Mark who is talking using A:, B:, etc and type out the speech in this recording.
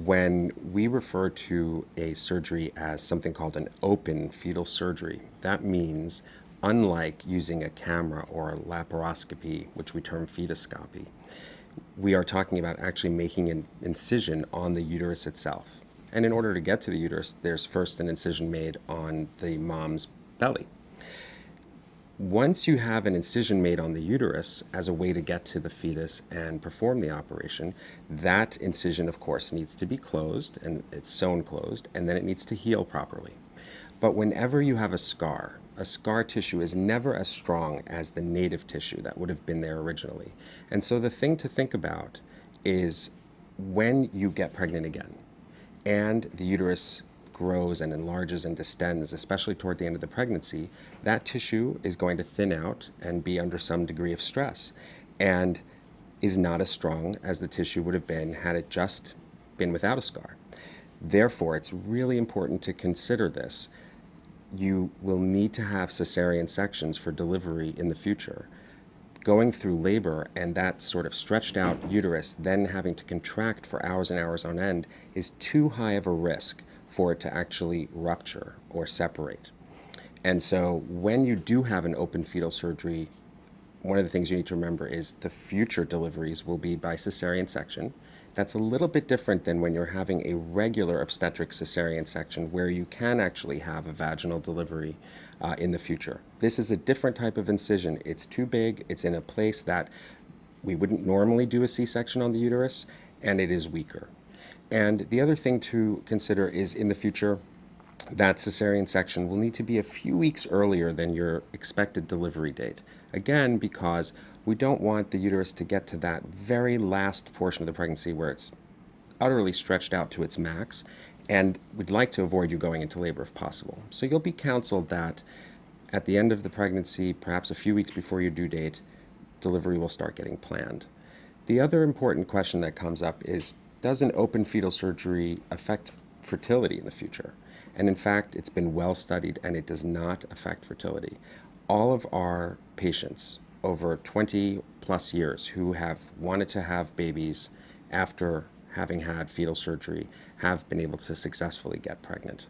A: When we refer to a surgery as something called an open fetal surgery, that means, unlike using a camera or a laparoscopy, which we term fetoscopy, we are talking about actually making an incision on the uterus itself. And in order to get to the uterus, there's first an incision made on the mom's belly. Once you have an incision made on the uterus as a way to get to the fetus and perform the operation, that incision, of course, needs to be closed, and it's sewn closed, and then it needs to heal properly. But whenever you have a scar tissue is never as strong as the native tissue that would have been there originally. And so the thing to think about is when you get pregnant again and the uterus grows and enlarges and distends, especially toward the end of the pregnancy, that tissue is going to thin out and be under some degree of stress and is not as strong as the tissue would have been had it just been without a scar. Therefore, it's really important to consider this. You will need to have cesarean sections for delivery in the future. Going through labor and that sort of stretched out uterus then having to contract for hours and hours on end is too high of a risk for it to actually rupture or separate. And so when you do have an open fetal surgery, one of the things you need to remember is the future deliveries will be by cesarean section. That's a little bit different than when you're having a regular obstetric cesarean section where you can actually have a vaginal delivery in the future. This is a different type of incision. It's too big, it's in a place that we wouldn't normally do a C-section on the uterus, and it is weaker. And the other thing to consider is in the future, that cesarean section will need to be a few weeks earlier than your expected delivery date. Again, because we don't want the uterus to get to that very last portion of the pregnancy where it's utterly stretched out to its max, and we'd like to avoid you going into labor if possible. So you'll be counseled that at the end of the pregnancy, perhaps a few weeks before your due date, delivery will start getting planned. The other important question that comes up is, does an open fetal surgery affect fertility in the future? And in fact, it's been well studied and it does not affect fertility. All of our patients over 20 plus years who have wanted to have babies after having had fetal surgery have been able to successfully get pregnant.